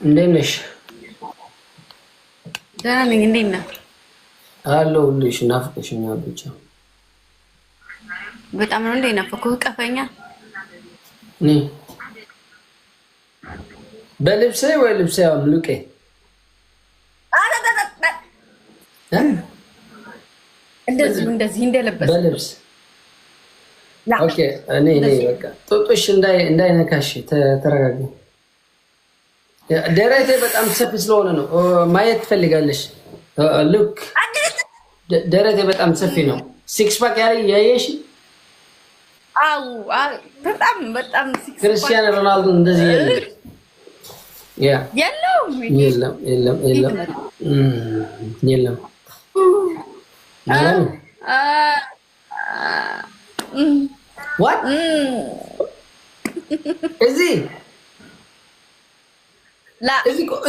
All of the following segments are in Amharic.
እንዴት ነሽ? ደህና ነኝ። እንዴት ነህ? አለሁልሽ። ናፍቀሽኛል ብቻ በጣም ነው እንዴ ናፈኩህ? ቀፈኛ በልብሴ ወይ ልብሴ አምልቄ እንደዚህ እንደለበስ በልብስ ኦኬ። እኔ በቃ ጡጥሽ እንዳይነካሽ ተረጋጊ። ደረቴ በጣም ሰፊ ስለሆነ ነው። ማየት ትፈልጋለሽ? ሉክ ደረቴ በጣም ሰፊ ነው። ሲክስ ፓክ ያየሽ? አው በጣም ሲክስ ፓክ ክርስቲያኖ ሮናልዶ እንደዚህ የለም። What? እዚህ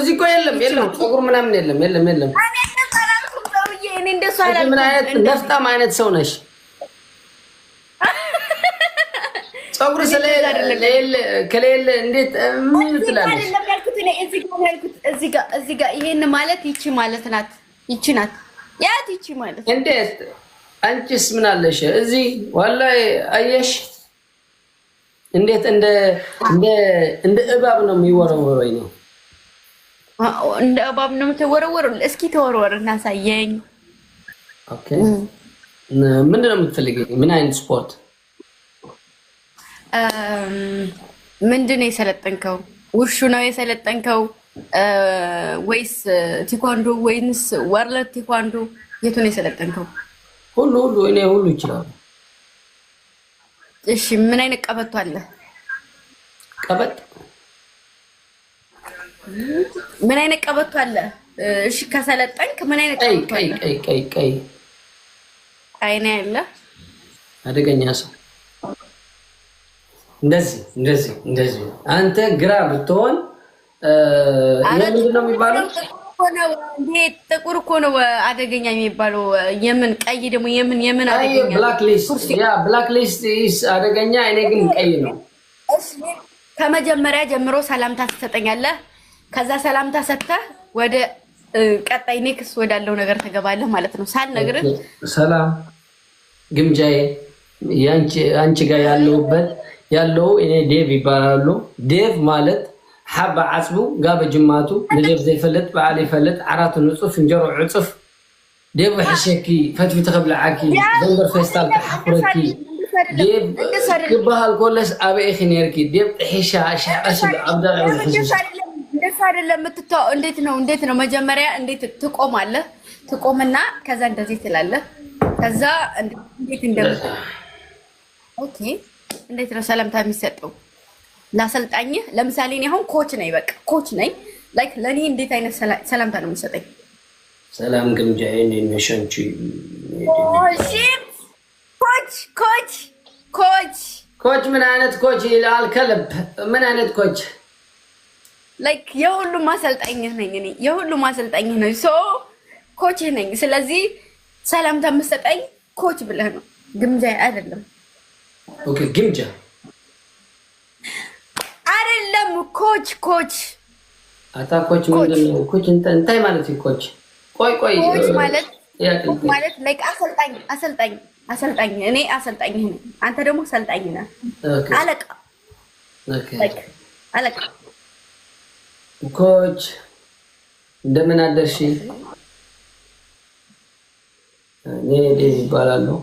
እኮ የለም። ፀጉር ምናምን የለም። እኔ እንደሱ አይደለም። ምን አይነት ነፍጣም አይነት ሰው ነሽ? ፀጉር ከሌለ እንዴት ምን ትላለሽ? እዚህ ጋር ይሄን ማለት ይቺ ማለት ናት። ይቺ ናት ያት ይቺ ማለት እንዴት? አንቺስ ምን አለሽ? እዚህ ወላሂ አየሽ እንዴት እንደ እባብ ነው የሚወረወረኝ ነው። እንደ እባብ ነው የምትወረወረው? እስኪ ተወርወር እናሳየኝ። ኦኬ ምንድን ነው የምትፈልገኝ? ምን አይነት ስፖርት? ምንድን ነው የሰለጠንከው? ውሹ ነው የሰለጠንከው ወይስ ቴኳንዶ ወይንስ ወርለት ቴኳንዶ? የቱ ነው የሰለጠንከው? ሁሉ እኔ ሁሉ ይችላል። እሺ ምን አይነት ቀበቶ አለ? ምን አይነት ቀበቶ አለ? እሺ ከሰለጠንክ ምን አይነት ቀበቶ አለ? ቀይ አይኔ ያለ አደገኛ ሰው እንደዚህ አንተ ግራ ብትሆን ምንድን ነው የሚባለው? ጥቁር እኮ ነው አደገኛ የሚባለው። የምን ቀይ ደግሞ የምን አደገኛ? ብላክ ሊስት አደገኛ። እኔ ግን ቀይ ነው። ከመጀመሪያ ጀምሮ ሰላምታ ትሰጠኛለህ። ከዛ ሰላምታ ሰጥተህ ወደ ቀጣይ ኔክስ ወዳለው ነገር ትገባለህ ማለት ነው። ሳልነግርህ ሰላም ግምጃዬ አንቺ ጋር ያለው እኔ ዴቭ ይባላሉ። ዴቭ ማለት ሓባ ዓፅቡ ጋበ ጅማቱ ንዴብ ዘይፈለጥ በዓል ይፈለጥ ዓራቱ ንፁፍ እንጀሮ ዕፁፍ ዴብ ሕሸኪ ፈትፊቲ ክብልዓኪ ዘንበር ፌስታል ክሓፍረኪ ዴብ ክበሃል ኮለስ ኣበኢኺ ነርኪ ዴብ ጥሒሻ ሻዕረሽ ኣብዳቂ እንደሱ አይደለም የምትተው። እንዴት ነው መጀመሪያ እንዴት ትቆማለህ? ትቆምና ከዛ እንደዚህ ትላለህ። ከዛ እንዴት ኦኬ እንዴት ነው ሰላምታ የሚሰጠው? ላሰልጣኝህ ለምሳሌ እኔ አሁን ኮች ነኝ። በቃ ኮች ነኝ። ላይክ ለኔ እንዴት አይነት ሰላምታ ነው የምትሰጠኝ? ሰላም ግምጃዬ እንዴት ነሽ አንቺ? ኮች ምን አይነት ኮች ይላል? ከልብ ምን አይነት ኮች? ላይክ የሁሉም አሰልጣኝህ ነኝ እኔ። የሁሉም አሰልጣኝህ ነኝ። ሶ ኮች ነኝ። ስለዚህ ሰላምታ የምትሰጠኝ ኮች ብለህ ነው፣ ግምጃዬ አይደለም። ኦኬ ግምጃ አይደለም ኮች አታ ኮች ምንድን ነው? ኮች እንታይ ማለት ነው? ኮች ቆይ ኮች ማለት ላይክ አሰልጣኝ እኔ አሰልጣኝ ነኝ። አንተ ደግሞ ሰልጣኝ ነህ። አለቃ አለቃ ኮች እንደምን አደርሽ? እኔ ዴቭ ይባላለሁ።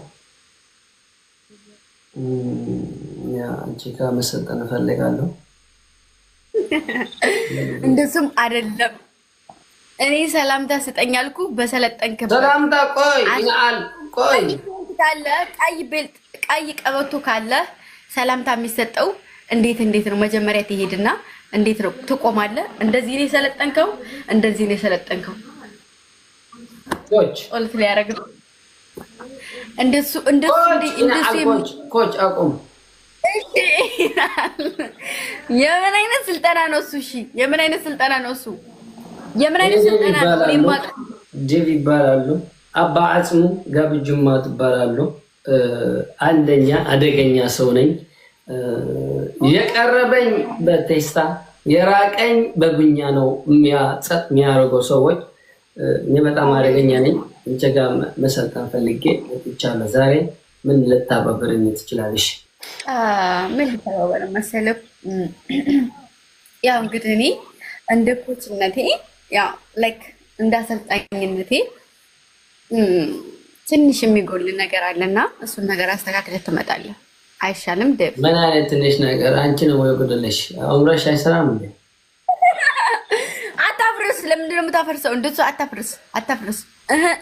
አንቺ ጋር መሰልጠን እፈልጋለሁ። እንደሱም አይደለም። እኔ ሰላምታ ስጠኝ አልኩ። በሰለጠንክ ሰላምታ ቆይ ቀይ ቀበቶ ካለ ሰላምታ የሚሰጠው እንዴት ነው? መጀመሪያ ትሄድና እንዴት ነው ትቆማለህ? እንደዚህ ነው የሰለጠንከው፣ እንደዚህ ነው የሰለጠንከው። ኦልት ሊያረግ እንደሱ ኮች አቁም። የምን አይነት ስልጠና ነው እሱ? እሺ የምን አይነት ስልጠና ነው እሱ? የምን አይነት ስልጠና ነው? ዴቭ ይባላሉ። አባ አጽሙ ጋብጅማ ትባላሉ። አንደኛ አደገኛ ሰው ነኝ። የቀረበኝ በቴስታ የራቀኝ በጉኛ ነው የሚያጸጥ የሚያደርገው ሰዎች እኔ በጣም አደገኛ ነኝ። አንቺ ጋር መሰልጠን ፈልጌ ብቻለሁ። ዛሬ ምን ልታባብረኝ ትችላለሽ? ምን ልታባብረ መሰለህ? ያው እንግዲህ እኔ እንደ ኮችነቴ ያው ላይክ እንዳሰልጣኝነቴ ትንሽ የሚጎል ነገር አለና እሱን ነገር አስተካክለህ ትመጣለህ። አይሻልም? ደብ ምን አይነት ትንሽ ነገር አንቺ ነው ወይ ጎደለሽ? አምራሽ አይሰራም እንዴ? አታፍርስ። ለምንድን ነው የምታፈርሰው? እንደሱ አታፍርስ፣ አታፍርስ።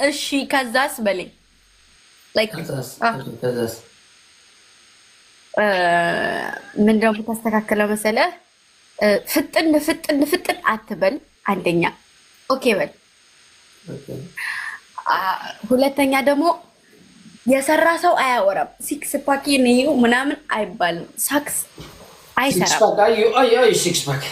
እሺ ከዛስ በለኝ። ላይክ ከዛስ ምንድን ነው የምታስተካክለው መሰለህ? ፍጥን ፍጥን ፍጥን አትበል። አንደኛ ኦኬ በል። ሁለተኛ ደግሞ የሰራ ሰው አያወራም። ሲክስ ፓክ ነው ምናምን አይባልም። ሳክስ አይሰራም። ሲክስ ፓክ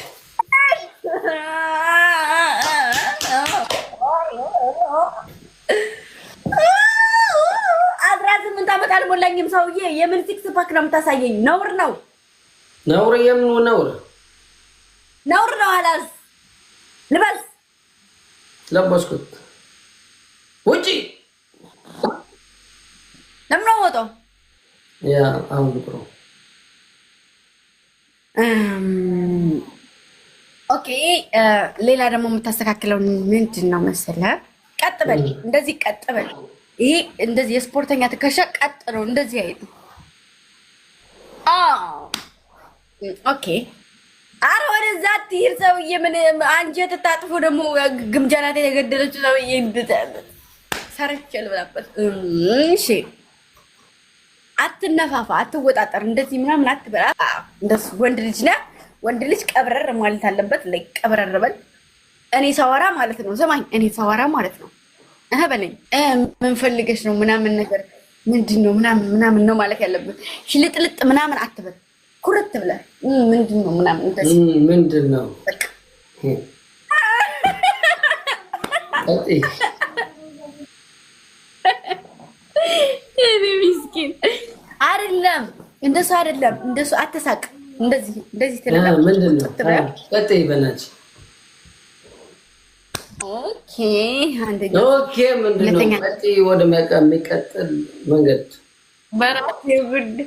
አስራ ስምንት ዓመት አልሞላኝም ሰውዬ። የምን ሲክስ ፓክ ነው የምታሳየኝ? ነውር ነው። ነውር የምን ነውር? ነውር ነው። አላስ ልበስ። ለበስኩት። ውጪ ለምን ነው ወጣው? ያ አሁን ጥሩ። ኦኬ ሌላ ደግሞ የምታስተካክለው ምንድን ነው መሰለህ? ቀጥ በል፣ እንደዚህ ቀጥ በል። ይሄ እንደዚህ የስፖርተኛ ትከሻ ቀጥ ነው፣ እንደዚህ አይደል? ኦኬ አረ ወደዛ ትሄድ ሰውዬ። ምን አንጀት ታጥፎ ደግሞ ግምጃ ናት የተገደለችው ሰውዬ። ሰርቼ ልብላበት። እሺ አትነፋፋ፣ አትወጣጠር፣ እንደዚህ ምናምን አትበላ። እንደሱ ወንድ ልጅ ነህ። ወንድ ልጅ ቀብረር ማለት አለበት። ላይ ቀብረር በል። እኔ ሳወራ ማለት ነው። ሰማኝ። እኔ ሳወራ ማለት ነው። በለኝ። ምን ፈልገሽ ነው ምናምን ነገር ምንድን ነው ምናምን ምናምን ነው ማለት ያለብን። ሽልጥልጥ ምናምን አትበል። ኩርት ብለህ ምንድን ነው ምናምን እንደዚህ ምንድን ነው ምስኪን አይደለም። እንደሱ አይደለም። እንደሱ አትሳቅ። እንደዚህ እንደዚህ ትላለህ። ምንድን ነው ቀጥይ በእናትሽ። ኦኬ አንደኛ ኦኬ ምንድን ነው ቀጥይ ወደ የሚቀጥል መንገድ በራሴ ጉድ።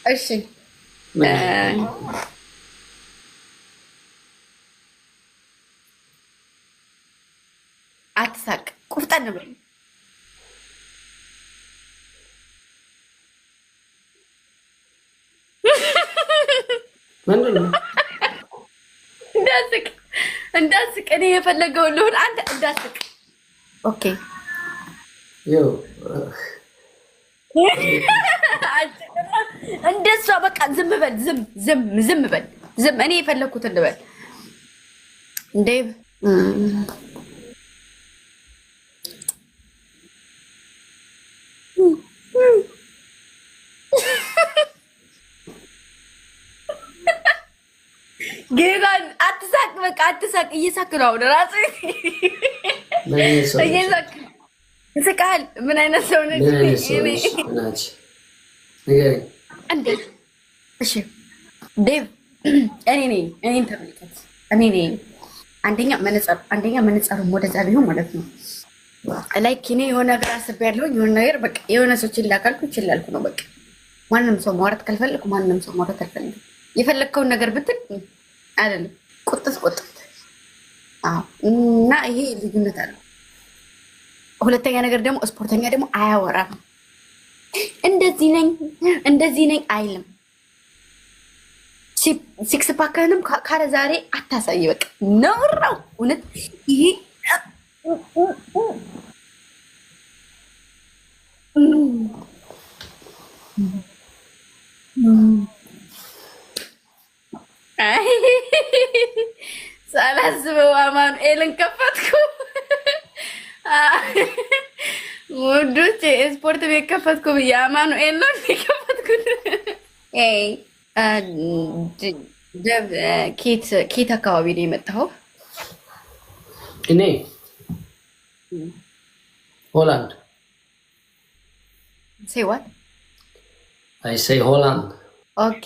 እሺ አትሳቅ። ቁፍጠን በል። ምንድን ነው እንዳስቅ እንዳስቅ። እኔ የፈለገውን ልሁን፣ አንተ እንዳስቅ። ኦኬ ይኸው እንደሷ በቃ ዝም በል። ዝም ዝም ዝም በል። ዝም እኔ የፈለግኩትን ልበል። እንዴ ጌታን አትሳቅ። በቃ አትሳቅ። እየሳቅ ነው አሁን እራሱ እየሳቅ ስቃል። ምን አይነት ሰው ነች? እንዴት? እሺ ዴቭ እኔ ነኝ። እኔን ተመልከት። እኔ ነኝ። አንደኛ መነጽሩም ወደዛ ቢሆን ማለት ነው። ላይክ እኔ የሆነ ነገር አስቤያለሁ። የሆነ ነገር በቃ የሆነ ሰው ችላ ካልኩ ችላልኩ ነው በቃ። ማንም ሰው ማውራት ካልፈለኩ ማንም ሰው ማውራት አልፈልግም። የፈለግከውን ነገር ብትል አይደለም ቁጥጥ ቁጥጥ። አዎ እና ይሄ ልዩነት አለው። ሁለተኛ ነገር ደግሞ ስፖርተኛ ደግሞ አያወራም። እንደዚህ ነኝ አይልም። ሲክስ ፓክንም ካለ ዛሬ አታሳይ። በቃ ነውር ነው እውነት ይሄ። ሳላስበው አማኑኤልን ከፈትኩ። ውዶች ስፖርት ቤት ከፈትኩ ብዬ አማኑኤል ነው የከፈትኩት። ኬት አካባቢ ነው የመጣኸው? እኔ ሆላንድ። ሴይ ዋት? አይ ሴይ ሆላንድ። ኦኬ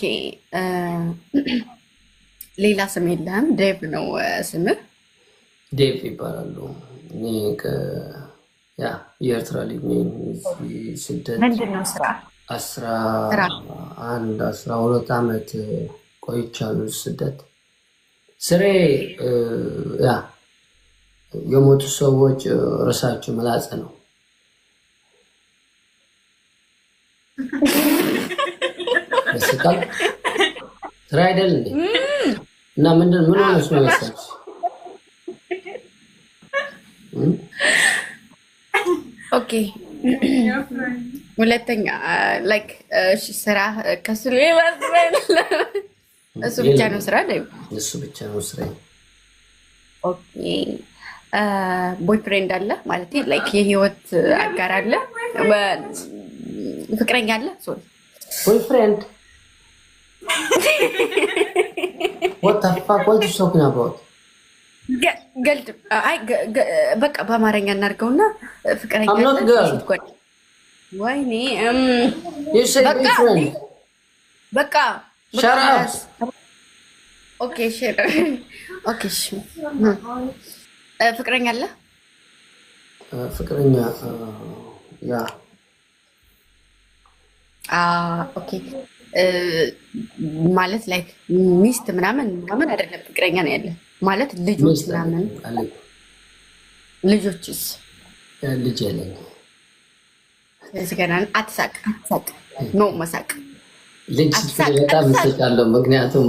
ሌላ ስም የለህም? ዴቭ ነው ስምህ? ዴቭ ይባላሉ። እኔ ያ የኤርትራ ልጅ ነኝ። ስደት ምንድን ነው ስራ? 12 ዓመት ቆይቻለሁ ስደት። ስሬ ያ የሞቱ ሰዎች ርሳቸው መላጽ ነው። ስቃል ስራ አይደል እንዴ? እና ምን ሆነሽ ነው መሰለሽ? ኦኬ ሁለተኛ ላይክ ስራ ከሱ ይመስላል። እሱ ብቻ ነው ስራ ላይ? እሱ ብቻ ነው ስራ። ኦኬ ቦይፍሬንድ አለ ማለት ላይክ የህይወት አጋር አለ? ፍቅረኛ አለ? ሶሪ ቦይፍሬንድ what the fuck what you talking about? ገልድ አይ በቃ በአማርኛ እናድርገውና ፍቅረኛ I'm not girl. ወይኔ You said boyfriend. በቃ Shut up. ኦኬ ሼር ኦኬ ፍቅረኛ አለ? ፍቅረኛ ያ ኦኬ ማለት ላይክ ሚስት ምናምን አይደለም፣ ፍቅረኛ ነው ያለ ማለት ልጆች ምናምን። ልጆችስ? ልጅ የለኝ። ስለዚህ ገና አትሳቅ ኖ መሳቅ ልጅ በጣም እስቃለሁ። ምክንያቱም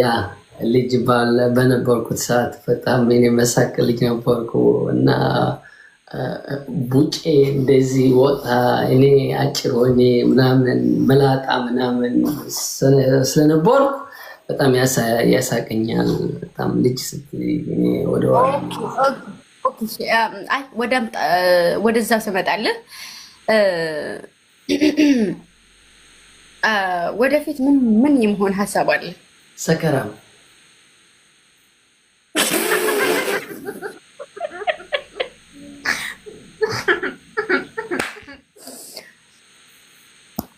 ያ ልጅ በነበርኩት ሰዓት በጣም እኔ መሳቅ ልጅ ነበርኩ እና ቡጬ እንደዚህ ወጣ እኔ አጭር ሆኜ ምናምን መላጣ ምናምን ስለነበርኩ በጣም ያሳቀኛል። በጣም ልጅ ስትይ ወደዛ ስመጣልህ ወደፊት ምን የመሆን ሀሳብ አለ? ሰከራም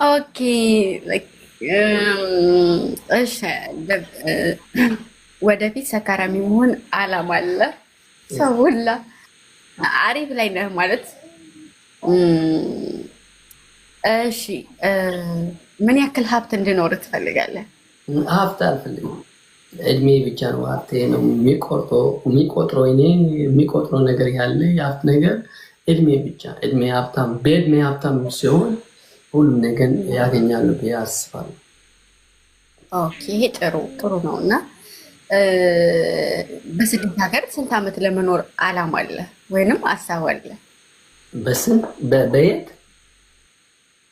ኦኬ ወደፊት ሰካራሚ መሆን አላማ አለ። ሰው ሁላ አሪፍ ላይ ነህ ማለት። እሺ ምን ያክል ሀብት እንድኖር ትፈልጋለህ? ሀብት አልፈልግም። እድሜ ብቻ ነው ሀብቴ ነው የሚቆጥረው። እኔ የሚቆጥረው ነገር ያለ የሀብት ነገር እድሜ ብቻ። በእድሜ ሀብታም ሲሆን ሁሉም ነገር ያገኛሉ ብዬ አስባለሁ። ኦኬ ጥሩ ነው። እና በስደት ሀገር ስንት ዓመት ለመኖር አላማ አለ ወይንም ሀሳብ አለ? በየት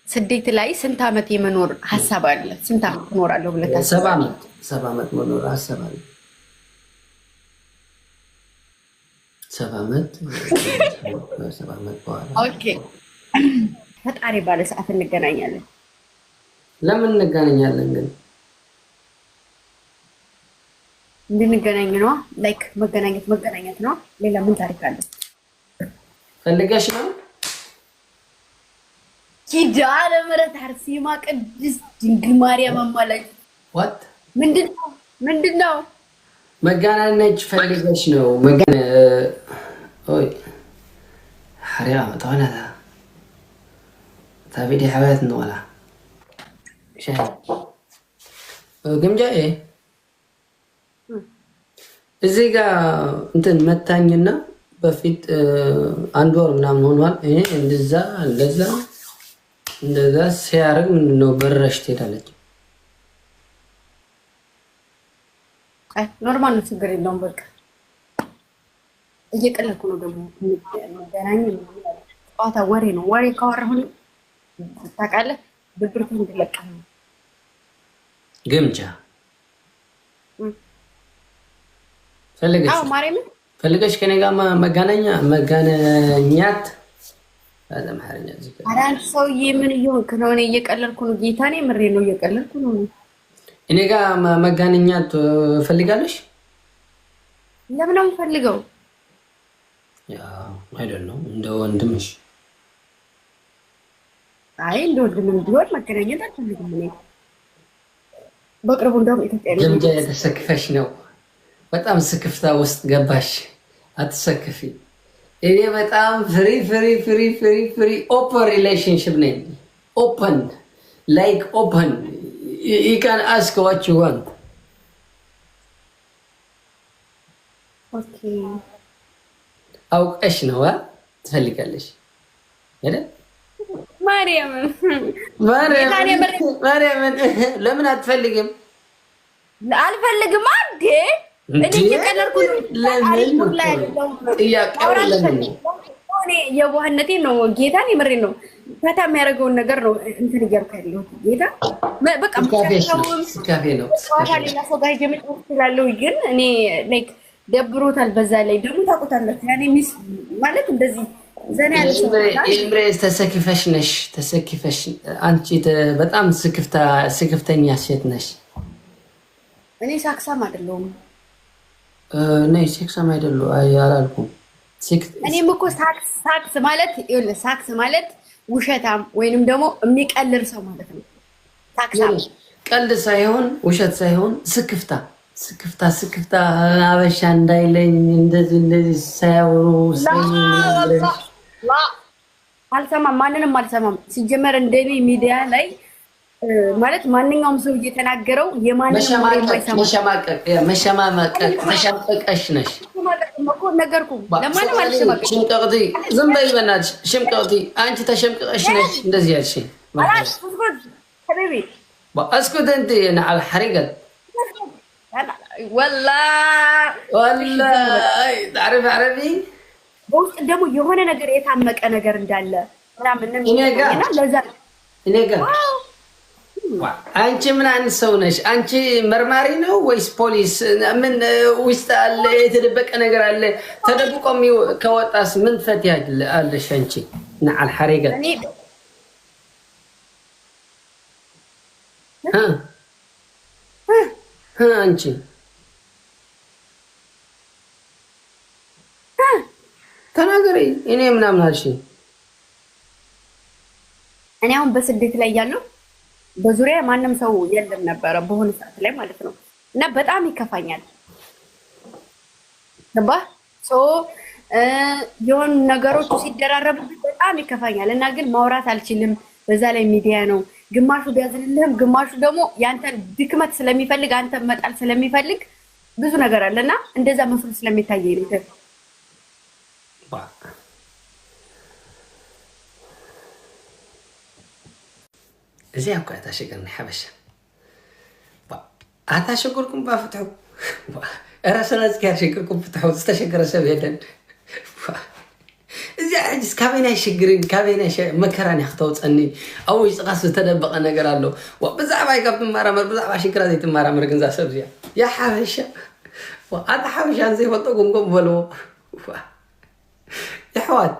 ስደት ላይ ስንት ዓመት የመኖር ሀሳብ አለ? ስንት ዓመት እኖራለሁ ብለህ ታስባለህ? 7 ዓመት መኖር ሀሳብ አለ። 7 ዓመት በኋላ ኦኬ ፈጣሪ ባለ ሰዓት እንገናኛለን። ለምን እንገናኛለን ግን? እንድንገናኝ ነው። ላይክ መገናኘት ነው። ሌላ ምን ታሪክ አለ? ፈልገሽ ነው? ኪዳነ ምሕረት አርሴማ ቅድስት ድንግል ማርያም አማላጅ ዋት ምንድን ነው? መገናኘት ፈልገሽ ነው? ኦይ حريا طوانا تابيدي حواتنا ولا شاهد كم جاي እዚህ ጋር እንትን መታኝና በፊት አንድ ወር ምናምን ሆኗል። እንደዛ ሲያረግ ምንድነው በረሽ ትሄዳለች። ኖርማል ነው፣ ችግር የለውም። በቃ እየቀለድኩ ነው። ደግሞ መገናኛ ጨዋታ ወሬ ነው። ወሬ ካወራሁኝ ታውቃለህ፣ ድብርት እንድለቀ ነው። ግምጃ ፈልገሽ ከኔ ጋር መገናኛት አለማህረኛ ዝግ አራን ሰውዬ ምን እየሆንክ ነው? እኔ እየቀለድኩ ነው። ጌታኔ ምሬ ነው፣ እየቀለድኩ ነው። እኔ ጋር መገናኛት ፈልጋለሽ? ለምን ነው የምፈልገው? ያ አይደለም እንደ ወንድምሽ። አይ እንደ ወንድምም ቢሆን መገናኘት አልፈልግም። እኔ በቅርቡ እንደውም ኢትዮጵያ ግምጃ የተሰክፈሽ ነው። በጣም ስክፍታ ውስጥ ገባሽ። አትሰክፊ። እኔ በጣም ፍሪ ኦፕን ሪሌሽንሽፕ ነኝ። ኦፕን ላይክ ኦፕን you can ask what you want. ኦኬ አውቀሽ ነው ትፈልጋለሽ አይደል? ማርያምን ለምን አትፈልግም? አልፈልግም አንዴ እኔ እየቀለድኩ ነው። እኔ የዋህነቴ ነው ጌታን የምሬን ነው። ፈታ የሚያደርገውን ነገር ነው እንትን እያልኩ ያለሁት ጌታ በቃ ስካፌ ነው። ሌላ ሰው ጋር መጫወት እችላለሁ፣ ግን እኔ ላይክ ደብሮታል። በዛ ላይ ደግሞ ታውቁታላችሁ ያኔ ሚስ ማለት እንደዚህ ዘና ያለ ሰው ኢምብሬስ ተሰክፈሽ ነሽ። ተሰክፈሽ አንቺ በጣም ስክፍተኛ ሴት ነሽ። እኔ ሳክሳም አይደለሁም። ነይ ሴክሳም አይደለሁ አላልኩም። እኔም እኮ ሳክስ ማለት ይኸውልህ፣ ሳክስ ማለት ውሸታም ወይንም ደግሞ የሚቀልር ሰው ማለት ነው። ሳክሳም ቀልድ ሳይሆን ውሸት ሳይሆን ስክፍታ አበሻ እንዳይለኝ እንደዚህ ሳያወሩ አልሰማም፣ ማንንም አልሰማም። ሲጀመር እንደኔ ሚዲያ ላይ ማለት ማንኛውም ሰው እየተናገረው የማንንም መሸማቀቅሽ ነሽ እኮ ነገርኩ። ለማንም አልሸማቀቅም። ሽምቀቅቲ ዝም በይ በእናትሽ። ሽምቀቅቲ አንቺ ተሸምቀቅሽ ነሽ እንደዚህ ያልሽ። اسكت انت انا على الحريقه والله تعرف عربي በውስጥ ደግሞ የሆነ ነገር የታመቀ ነገር እንዳለ ምናምን እኔ ጋር አንቺ ምን አይነት ሰው ነሽ? አንቺ መርማሪ ነው ወይስ ፖሊስ? ምን ውስጥ አለ የተደበቀ ነገር አለ? ተደብቆ ከወጣስ ምን ትፈትያለሽ አንቺ? እና على الحريقه አንቺ ተናገሪ። እኔ ምናምን አልሽኝ። እኔ አሁን በስደት ላይ ያለው በዙሪያ ማንም ሰው የለም ነበረ በሆነ ሰዓት ላይ ማለት ነው። እና በጣም ይከፋኛል። ገባ የሆኑ ነገሮች ሲደራረቡ በጣም ይከፋኛል። እና ግን ማውራት አልችልም። በዛ ላይ ሚዲያ ነው። ግማሹ ቢያዝልልህም ግማሹ ደግሞ ያንተን ድክመት ስለሚፈልግ አንተ መጣል ስለሚፈልግ ብዙ ነገር አለና እንደዛ መስሎ ስለሚታየኝ ነው። እዚህ አኳ ታሸገርኒ ሐበሻ አታሸገርኩም ባፍትሑ እራስና ዝካር ሸገርኩም ፍትሑ ዝተሸገረ ሰብ የለን። እዚያ ሕጅስ ካበይናይ ሽግርን ካበይናይ መከራን ክተውፀኒ ኣብ ውሽጥኻስ ዝተደበቐ ነገር ኣሎ። ብዛዕባ ካብ ትመራመር ብዛዕባ ሽግራ ዘይትመራመር ግን ዛ ሰብ እዚኣ ያ ሓበሻ ኣታ ሓበሻን ዘይፈልጦ ጎምጎም በልዎ يحوات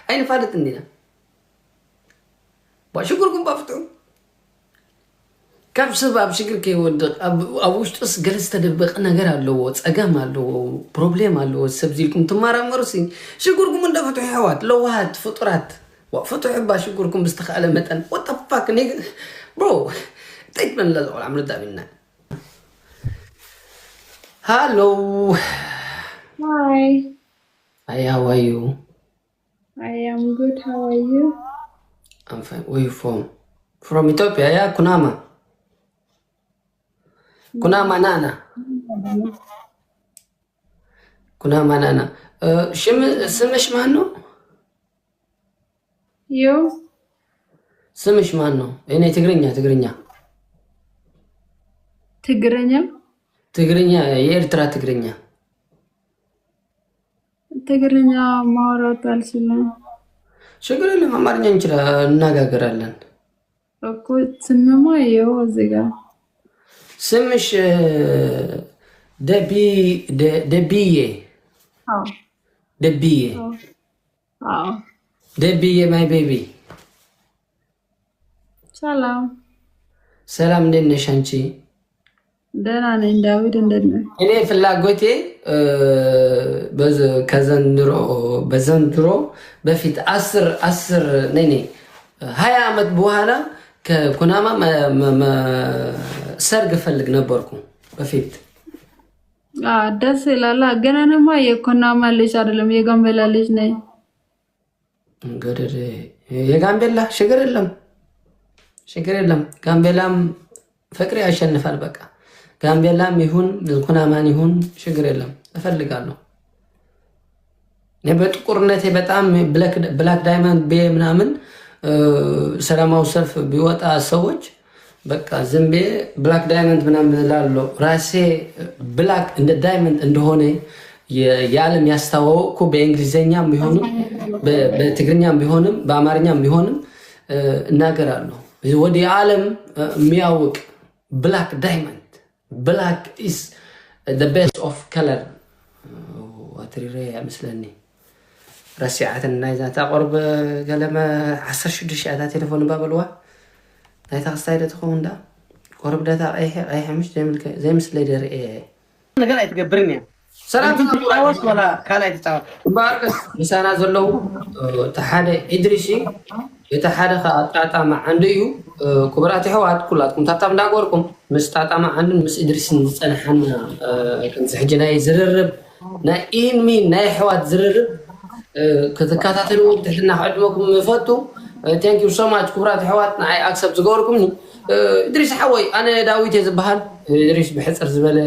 أين فادت الدنيا؟ بشكركم بفتحوا كم سبب شكر كي ودق أبوش تس جلس تدبق أنا جرا لو أجمع له بروبلم له سبزيلكم تمارا مرسين شكركم من دفتح حوات لوهات فطرات وفتح بشكركم بستخال متن وتفاك نيج برو تيت من لازم عمل ده منا هالو Hi. Hi, how are you? I am good. How are you? I'm fine. Where are you from? From Ethiopia, yeah? Kunama. Kunama Nana. Kunama Nana. ስምሽ ማን ነው? You? ስምሽ ማን ነው? እኔ ትግርኛ ትግርኛ የኤርትራ ትግርኛ ማውራት አልችልም። ችግር የለም፣ አማርኛ እንነጋገራለን እኮ። ስምማ ይኸው እዚህ ጋር ስምሽ ደብዬ። አዎ ደብዬ። አዎ ደብዬ ማይ ቤቢ። ሰላም እንዴት ነሽ አንቺ? ደህና ነኝ ዳዊት፣ እንዴት ነህ? እኔ ፍላጎቴ በዘንድሮ በፊት 10 20 ዓመት በኋላ ከኩናማ ሰርግ ፈልግ ነበርኩ በፊት ደስ ይላል። ገና ነማ የኮናማ ልጅ አይደለም የጋምቤላ ልጅ ነኝ። እንግዲህ የጋምቤላ ችግር የለም ጋምቤላም ፍቅር ያሸንፋል። በቃ ጋምቤላም ይሁን ኩናማን ይሁን ችግር የለም እፈልጋለሁ። በጥቁርነቴ በጣም ብላክ ዳይመንድ ምናምን ሰላማዊ ሰልፍ ቢወጣ ሰዎች በቃ ዝምቤ ብላክ ዳይመንድ ምናምን ላለው ራሴ ብላክ እንደ ዳይመንድ እንደሆነ የዓለም ያስተዋወቅኩ በእንግሊዘኛም ቢሆንም በትግርኛም ቢሆንም በአማርኛም ቢሆንም እናገራለሁ። ወደ ዓለም የሚያውቅ ብላክ ዳይመንድ ብላክ ኢዝ the best of color ወትሪሬ ያመስለኒ ረሲዓትን ናይዛ ታቆርብ ገለመ 16 ሻታ ቴሌፎን ባበልዋ ናይታ ክስታይደ ትኸውን ዳ ቆርብ ዳታ አይ ሓምሽ ዘይ ምስሊ ደርኢ ነገር አይትገብርኒ ሰላም ተጣወስ ወላ ካላይ ተጣወስ ባርክስ ምሳና ዘለው ተሓደ ኢድሪሲ የተሓደ ጣጣማ አንደዩ ኩብራት ሕዋት ኩላትኩም ታጣም ዳጎርኩም ምስ ጣጣማ አንድን ምስ ኢድሪስን ዝጸንሐና ክንዚ ሕጂ ናይ ዝርርብ ናይ ኢንሚ ናይ ሕዋት ዝርርብ ከተካታተሉ ትሕትና ዕድመኩም ፈቱ ቴንክ ዩ ሶ ማች ኩብራት ሕዋት ናይ አክሰፕት ዝገበርኩምኒ ኢድሪስ ሓወይ ኣነ ዳዊት ዝበሃል ኢድሪስ ብሕፅር ዝበለ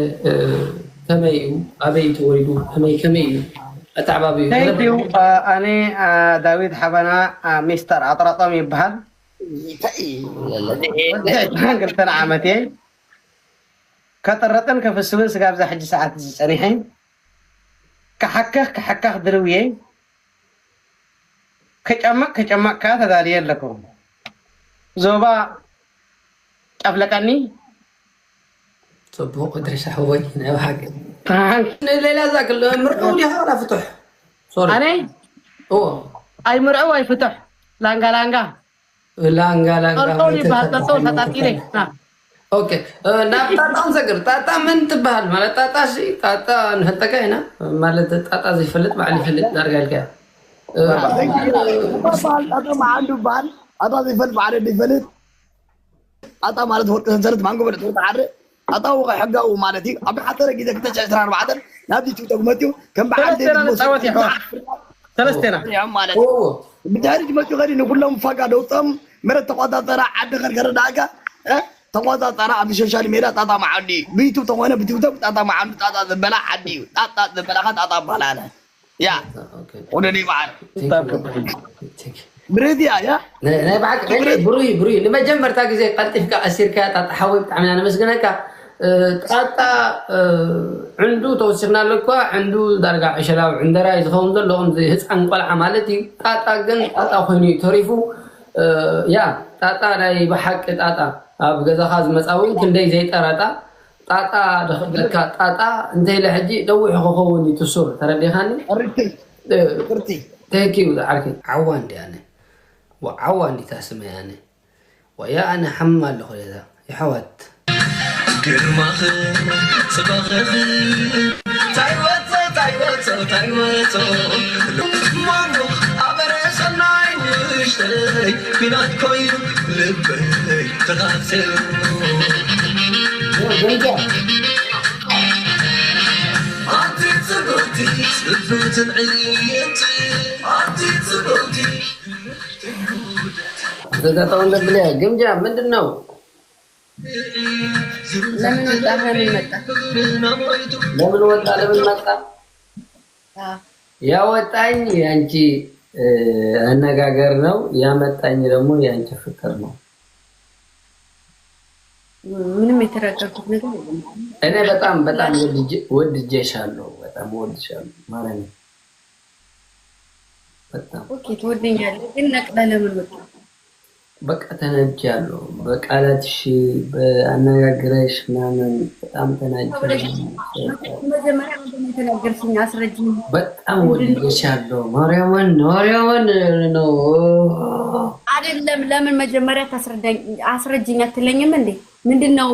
ከመይ እዩ ኣበይ ተወሊዱ ከመይ እዩ أتعب بيه. Thank you. أنا داوود حبنا مستر أطرطم يبهل. قلت أنا عمتين. كترتن كف السوق سقاب زحج ساعات الحين. كحكه درويه. كجمع كذا داريين لكم. زوبا أفلكني. صبوا قدرش حوي هنا وحاجة. لا ذاك المرعو لي هذا فتح. سوري. أنا؟ أي مرعو أي فتح. لانجا. تطول يبهل تطول هتأكله. أوكي. نبتة أنسكر تاتا من تبهل مالت تاتا شيء تاتا نهتك هنا مالت تاتا زي فلت مع اللي فلت نرجع الكلام. هذا ما عنده بال هذا زي فلت مع اللي فلت. هذا مالت هو تنزلت مانجو بدت تعرف. أطوق حقه ومالتي أبي حتى لك إذا كنت أسرار بعدين نبي تشوف ماتيو كم بعد ثلاثة يا مالتي بداري ماتيو غادي نقول لهم فقط دوتهم مرة تقاطع ترى عد غير داكا تقاطع ترى أبي شوشال ميرا تاتا مع عندي بيتو توانا بيتو تاتا مع عندي تاتا البلا عندي تاتا البلا تاتا بلانا يا ودني معنا بريدي يا لا بعك بروي لما جمر تاجي زي قلتك كأسير كات تحاول تعمل أنا مسجنك تقطع عنده توصلنا لك عنده درجة 10 وعنده رايز خون دلهم زي هس أنقل عملتي تاتا جن تاتا خني تعرفوا يا تاتا راي بحق تاتا أبغى خاز مسأوي كندي زي تاتا دخل لك تاتا أنت لحجي دوي خوني تصور ترى دي خاني قرتي تاكي ولا عارف عوان دي أنا وعوان دي تاسمي يعني ويا أنا حمال لخلي ذا يحوت كرمخ صباخ تايوت مانو أبرز الناي وشتي بنات كوي لبي تغاسل عطي تبوتي سبت العينتي عطي تبوتي إذا تقول بليه جمجة من النوم ለምን መጣ ያወጣኝ ያንቺ አነጋገር ነው ያመጣኝ ደግሞ ያንቺ ፍቅር ነው ምንም የተረጋግኩት ነገር የለም እኔ በጣም ወድጄሻለሁ በጣም ወድሻለሁ ማለት ነው በጣም ኦኬ ትወደኛለህ ግን ነቅለ ለምን ወጣ በቃ ተነጃለሁ በቃላትሽ በአነጋገርሽ ምናምን በጣም ተናጅቻለሁ መጀመሪያ ምን ተናገርሽኝ አስረጅኝ በጣም ወድጄሻለሁ ማርያምን ነው አይደለም ለምን መጀመሪያ ታስረዳኝ አስረጅኝ አትለኝም እንዴ ምንድነው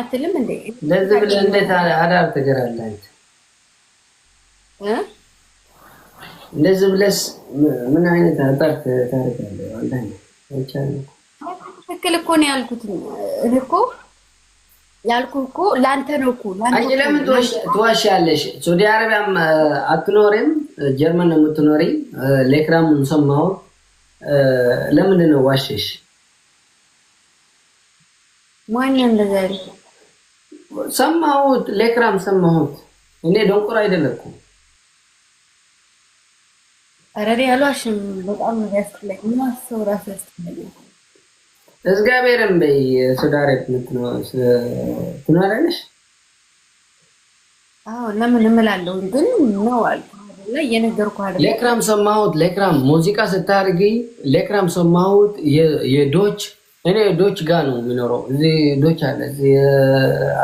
አትልም እንዴ ለዚህ ብለህ እንዴት አዳር ትገራለህ እንደዚህ ብለስ ምን አይነት አጣር ታደርጋለህ ወንዳኝ ትክክል እኮ ነው ያልኩት እኮ ያልኩህ እኮ ላንተ ነው እኮ አንቺ ለምን ትዋሻለሽ? ሳውዲ አረቢያም አትኖሪም፣ ጀርመን ነው የምትኖሪ። ለክራምን ሰማሁ። ለምንድን ነው ዋሸሽ? ማን እንደዛ ያለ ሰማሁት፣ ለክራም ሰማሁት። እኔ ደንቆር አይደለኩም። አረሪ ያሏሽም በጣም ያስጠላኝ። ምን ሰው ራስ ያስጠላኝ። እግዚአብሔርን በይ ሳውዲ አረቢያ ትኖሪያለሽ? አዎ ለምን እምላለሁ ግን ነው አልኩ አይደለ? እየነገርኩህ አይደለ? ለክራም ሰማሁት። ለክራም ሙዚቃ ስታርጊ ለክራም ሰማሁት። የዶች እኔ ዶች ጋር ነው የሚኖረው። እዚህ ዶች አለ እዚህ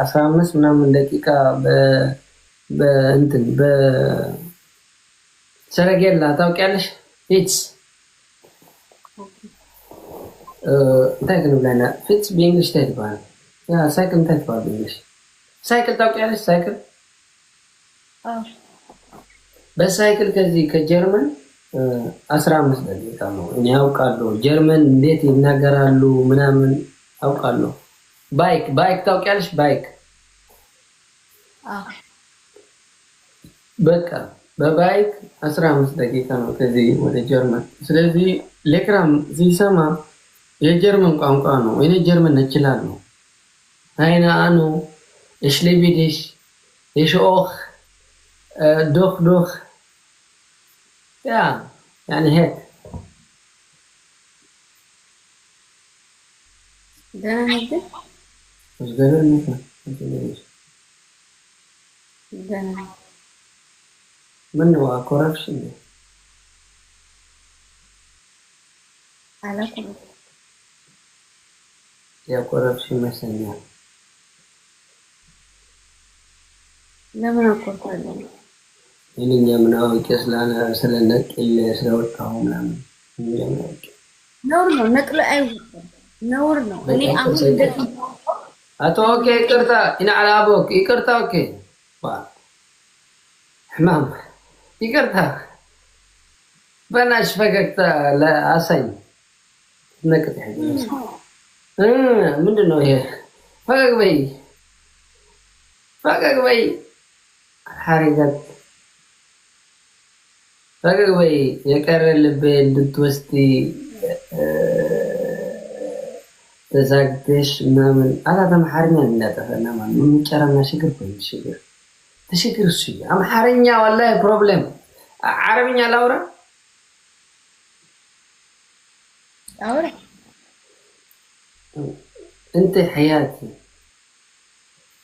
15 ምናምን ደቂቃ በእንትን በሰረጌላ ታውቂያለሽ? ፊትስ እንታይ ክንብለና ፊትስ በእንግሊሽ ታይባል። ያ ሳይክል ታይባል በእንግሊሽ ሳይክል ታውቂያለሽ? ሳይክል በሳይክል ከዚህ ከጀርመን 15 ደቂቃ ነው። እኔ አውቃለሁ ጀርመን እንዴት ይናገራሉ ምናምን አውቃለሁ። ባይክ ታውቂያለሽ? ባይክ በቃ በባይክ 15 ደቂቃ ነው ከዚህ ወደ ጀርመን። ስለዚህ ለክራም ሲሰማ የጀርመን ቋንቋ ነው። እኔ ጀርመን እችላለሁ። አይና አኑ እሽሊቢዲሽ እሽኦኽ ዶኽ ያ ያኔ ሄክ ደህና ነህ? ወዝገበር ነው ደህና ምን ነው ኮረፕሽን አላውቅም። ያ ኮረፕሽን መሰለኝ። ለምን አቆርጣለሁ? እኔኛ ምን አውቄ ስለነቅል ስለወጣሁ ምናምን ነውር ነው። ነቅለ አይወጣም ነውር ነው። እኔ አሁን እንደዚህ አቶ ኦኬ ይቅርታ ኢና አላቦክ ይቅርታ ኦኬ ሕማም ይቅርታ በናሽ ፈገግታ ለአሳኝ ነቅጥ ይሄ ምንድን ነው ይሄ? ፈገግ በይ ሐሪገት ፈገግ በይ የቀረ ልቤ እንድትወስጂ ተዛግተሽ ምናምን አላታ አምሓርኛ እንዳጠፈና ማለት ምን ጨረና ሽግር ወይ ተሽግር እሱ አምሓርኛ ወላሂ ፕሮብሌም ዓረብኛ ላውራ انت حياتي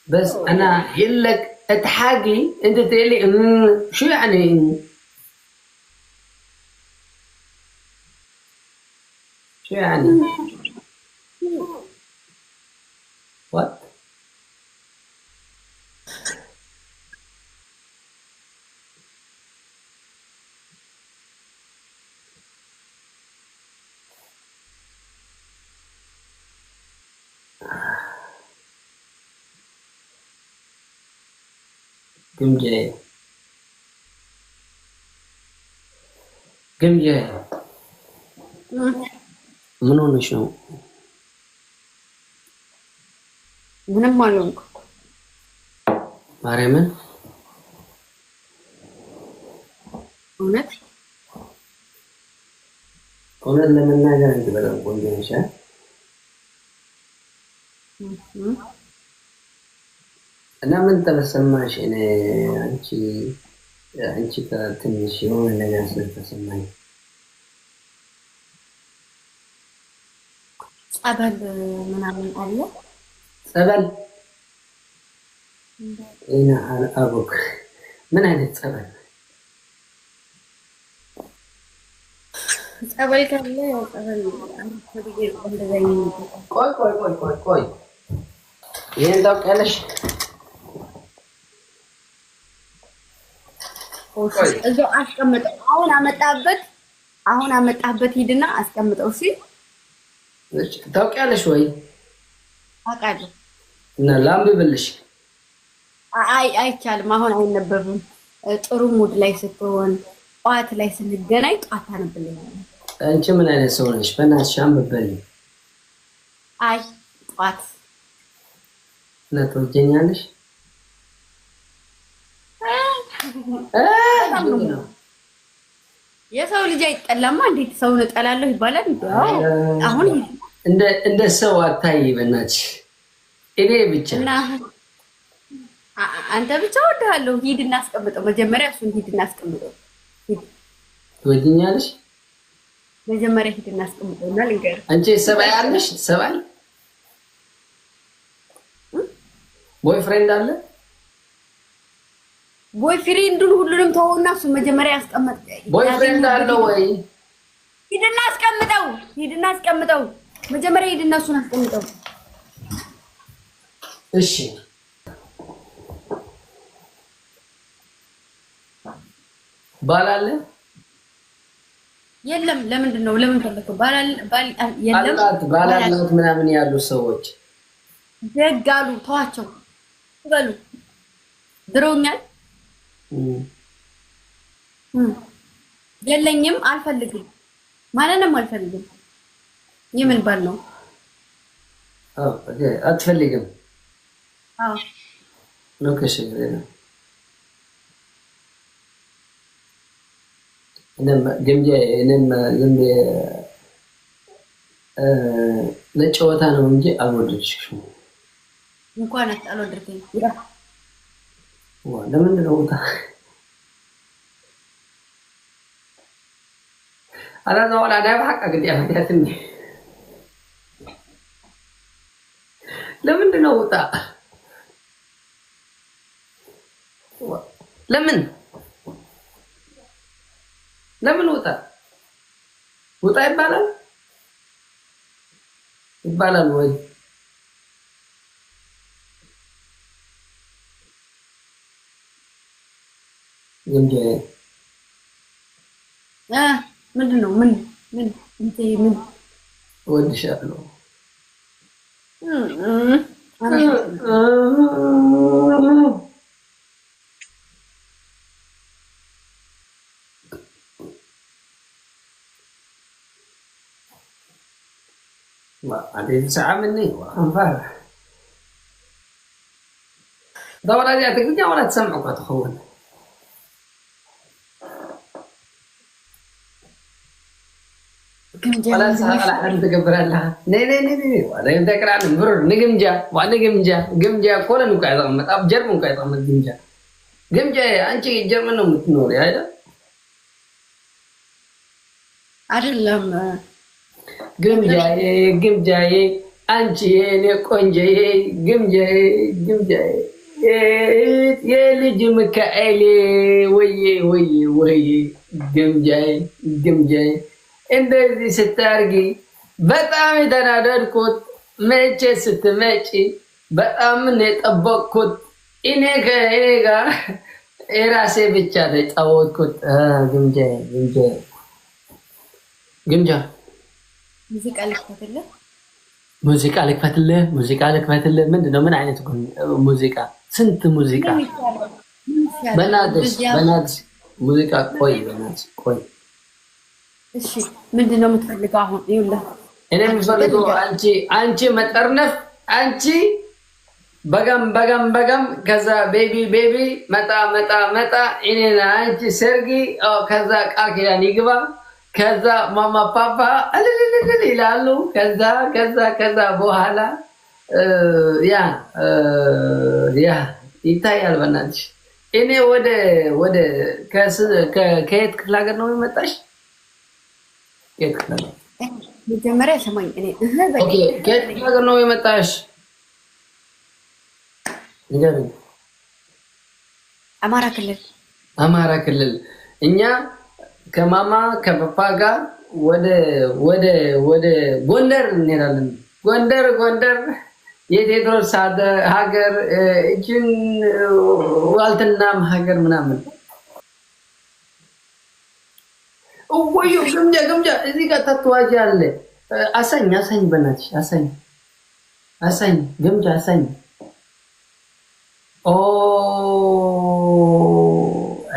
بس انا لك اتحاجي انت تقول لي شو يعني شو يعني what جمجة من هون شو ምንም አልሆንኩም። ማርያምን እውነት ለመናገር እንጂ በጣም ቆንጆ ነሽ። እና ምን ተሰማሽ? እኔ አንቺ ከትንሽ የሆነ ነገር ስለተሰማኝ ጸበል ምናምን አለ ጸበል እና አቦክ ምን አይነት ጸበል? ጸበል ካለ ያው ጸበል ቆይ ይሄን ታውቂያለሽ? እዛው አስቀምጠው። አሁን አመጣበት ሂድና አስቀምጠው። እሺ ታውቂያለሽ ወይ? አውቃለሁ። እና ላንብብልሽ? አይቻልም። አሁን አይነበብም። ጥሩ ሙድ ላይ ስትሆን ጠዋት ላይ ስንገናኝ ጠዋት ታነብልኛለህ። አንቺ ምን አይነት ሰው ነሽ? በእናትሽ አንብበልኝ። አይ ጠዋት ነጥወጀኛለሽ የሰው ልጅ አይጠላማ። እንዴት ሰውን እጠላለሁ ይባላል? አሁን እንደ ሰው አታይ በእናትሽ። እኔ ብቻ እና አንተ ብቻ ወድሃለሁ። ሂድ እናስቀምጠው። መጀመሪያ እሱን ሂድ እናስቀምጠው። ትወጂኛለሽ? መጀመሪያ ሂድ እናስቀምጠው እና ልንገርህ። አንቺ ሰባይ አለሽ? ሰባይ ቦይፍሬንድ አለ? ቦይፍሬንዱን ሁሉንም ተወውና እሱ መጀመሪያ ያስቀምጥ። ቦይፍሬንድ አለ ወይ? ሂድና አስቀምጠው። ሂድና አስቀምጠው። መጀመሪያ ሂድና እሱን አስቀምጠው። እሺ ባል አለ? የለም። ለምንድን ነው? ለምን ፈለከው? ባል የለም። ባል አላት ምናምን ያሉ ሰዎች ደግ አሉ። ተዋቸው በሉ። ድሮኛል። የለኝም። አልፈልግም። ማንንም አልፈልግም። የምን ባል ነው? አትፈልግም? አዎ ነው ከሽ ለጨዋታ ነው እንጂ አልወደድሽም። እንኳን አልወደድከኝ። ለምንድን ነው أنا أقول أنا بحق أقول يا فتاتني لمن نوطا لمن وطا يبالال وي جمجي ምንድን ነው? ምን እንት ምን ወድሻለሁ። بعدين ساعة مني وانفرح دورة جاتك ولا تسمعك وتخون ولا سهل أحد تقبل لها ني ولا يذكر عن برر نجمجا وأنا جمجا كلنا نقعد أمت أبجر من قاعد أمت جمجا أنتي جرمنا متنوري هذا አይደለም ግምጃዬ አንቺ የኔ ቆንጆዬ ግምጃዬ የልጅ ሚካኤል ወዬ ግምጃዬ እንደዚህ ስታርጊ በጣም የተናደድኩት መቼ ስትመጪ በጣም ነው የጠበቅኩት እኔ ጋር የራሴ ብቻ ተጫወትኩት ግምጃ ሙዚቃ ልክፈትልህ ምንድነው? ምን አይነት ሙዚቃ? ስንት ሙዚቃ በናትሽ ሙዚቃ ቆይ እሺ ምንድነው የምትፈልገው አሁን? ይኸውልህ እኔ የምፈልገው አንቺ መጠርነፍ አንቺ በጋም ከዛ ቤቢ መጣ እኔና አንቺ ሰርጊ ከዛ ቃል ኪዳን ይግባ ከዛ ማማ ፓፓ አለለለ ይላሉ ከዛ በኋላ ያ ይታያል። በእናትሽ እኔ ወደ ከየት ክፍለ ሀገር ነው የመጣሽ? ከየት ክፍለ ሀገር? መጀመሪያ ሰማኝ። እኔ ኦኬ ከየት ክፍለ ሀገር ነው የመጣሽ? ንገሪኝ። አማራ ክልል እኛ ከማማ ከፓፓ ጋር ወደ ጎንደር እንሄዳለን። ጎንደር የቴዎድሮስ ሀገር እጅን ዋልትናም ሀገር ምናምን ወይ ግምጃ እዚህ ጋር ታተዋጅ አለ። አሳኝ በእናትሽ አሳኝ ግምጃ አሳኝ።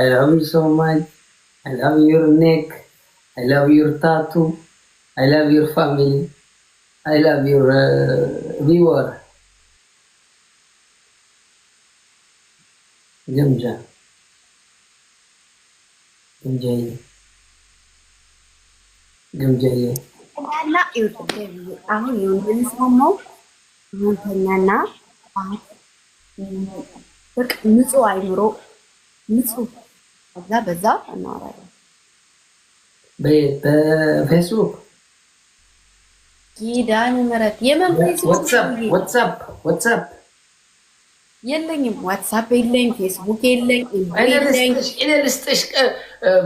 I love you so much. I love your neck. I love your tattoo. I love your family. I love your viewer. جمجة جمجية جمجية لا يوتيوب አሁን ይሁን ሰሞው አንተኛና በቃ ንጹህ አይምሮ ንጹህ በዛ እናወራለን በፌስቡክ ኪዳነ ምህረት የምን ፌስቡክ ዋትስአፕ የለኝም ዋትስአፕ የለኝ ፌስቡክ የለኝ እኔ ልስጥሽ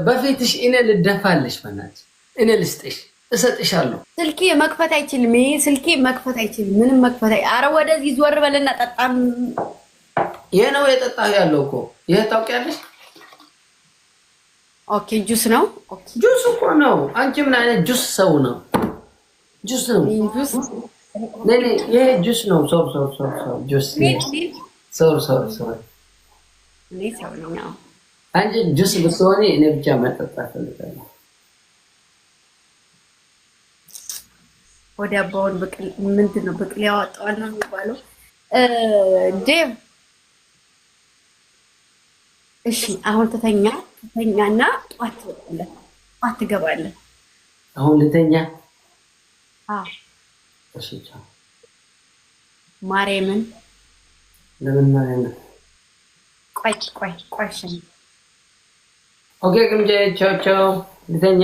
በፊትሽ እኔ ልደፋልሽ በናት እኔ ልስጥሽ እሰጥሻለሁ ስልኬ መክፈት አይችልም ይሄ ስልኬ መክፈት አይችልም ምንም መክፈት አረ ወደዚህ ዞር በለና ጠጣም ይሄ ነው የጠጣው ያለው እኮ ይሄ ታውቂያለሽ ኦኬ ጁስ ነው ኦኬ ጁስ እኮ ነው አንቺ ምን አይነት ጁስ ሰው ነው ጁስ ነው ጁስ ነኔ ይሄ ጁስ ነው ሶር ጁስ ሶር ሊሰው ነው አንቺ ጁስ ብትሆኚ እኔ ብቻ መጠጣት ፈልጋለሁ ወደ አባውን በቅል ምንድነው በቅል ያወጣው ነው የሚባለው ዴቭ እሺ አሁን ተተኛና ጧት ትወጣለህ ጧት ትገባለህ አሁን ልተኛ እሺ ቻው ማርያምን ለምን ማርያምን ቆይ ኦኬ ግምጄ ቻው ልተኛ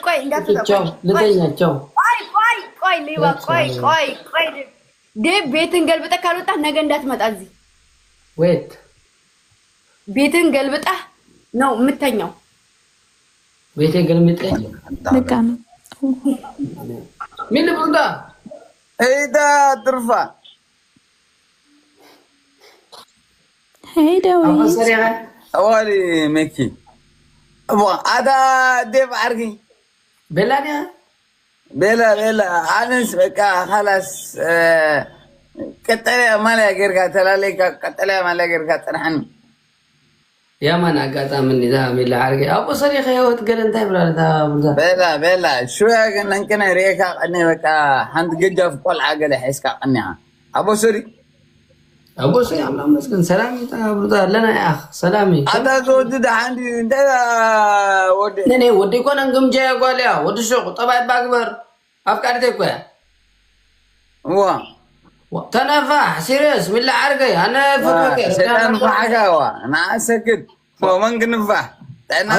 ቆይ እንዳትጠፋ ልተኛ ቻው ቆይ ሌባ ቆይ ዴቭ ቤትን ገልብጠህ ካልወጣህ ነገ እንዳትመጣ እዚህ ወይት ቤትን ገልብጠህ ነው የምተኛው ቤቴ ገልብጠ ልካ ነው ምን ልብሩዳ እይዳ ትርፋ هيدا وي أولي مكي أبغى هذا ديف عرقي بلا أنا سبكا خلاص كتلي ما لا يقرقا تلالي كتلي ما لا يقرقا تنحن يا من أقاطع مني ذا من العرقي أبو صريخ يا وقت قال انتهي بلا شوية قلنا كنا ريكا أني بكا حند قجا في كل عقل حيسكا أنيها أبو سوري أبو سي الله مسكن سلامي لنا يا أخ سلامي هذا زود عندي انت ودي نني ودي كون انقم جاي قال يا ودي شوق طبعا باكبر أفكارتك ويا تنفح سيريس من العرقي أنا فكرك تنفح كوا أنا سكت ومن كنفح أنا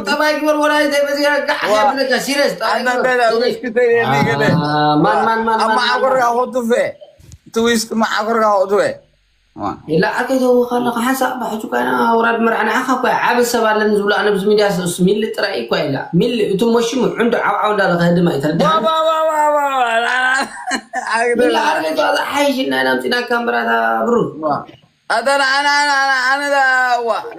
طبعا يكبر ولا يدي بس يرجع حاجة سيريس أنا كذا وش كده يعني كده من أما أقول أخذ فيه تويست ما أقول أخذ فيه لا أكيد هو خلق حسب بحجوك أنا أوراد مرعنا أخاك عابس سبع لنزول أنا بس ميديا مين اللي ترى كويلا مين اللي أنتم مش عنده عون لا غادي ما يتردد لا أرجع هذا حيش إن أنا أمتنا كاميرا هذا برو هذا أنا ذا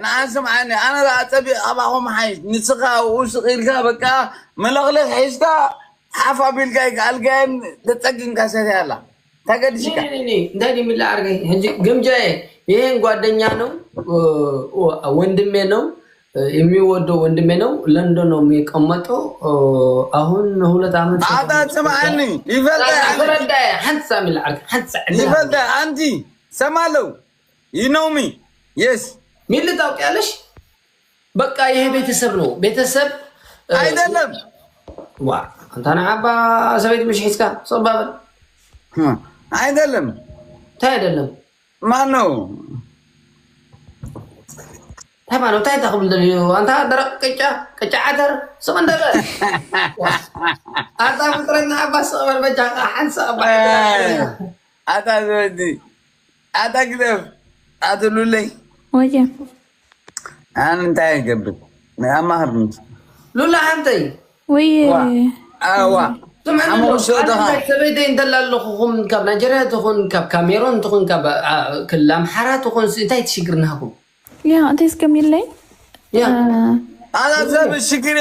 ناس عني أنا ذا أتبي أبغاهم حيش نسخة وسخيلك بكا ملغلق حيشتا حافا بالجاي قال جاي تتجين كاسة يلا እንደዚህ ምን ላድርግ እንጂ ግምጃዬ ይሄን ጓደኛ ነው ወንድሜ ነው የሚወደው ወንድሜ ነው ለንደን ነው የሚቀመጠው አሁን 2 አመት አዳ ሰማኒ ይፈልዳ ሐንሳ ምን ላድርግ ሐንሳ ይፈልዳ አንቺ ሰማለው ይኖሚ yes ምን ልታውቂያለሽ በቃ ይሄ ቤተሰብ አይደለም ዋ አንተና አባ ሰቤት ምሽ ሒስካ ሶባባ አይደለም ታይደለም ማነው ታማነው ታይታኩም ደልዩ አንተ ደረቅ ቅጫ አተር ሰመንደበ አታ ፍጥረና አባስ ሶበር በጃ ሐንሳ አታ ዘዲ አታ ግደፍ አትሉልኝ وجه أنا تاجبت ما أمهرني لولا أنتي وي سمعنا سبيدين دلال لخون كاب نيجيريا تخون كاب كاميرون تخون كاب كلام حارات تخون سيتاي تشكرناكم يا أنت إيش كمل لي أنا سبب الشكر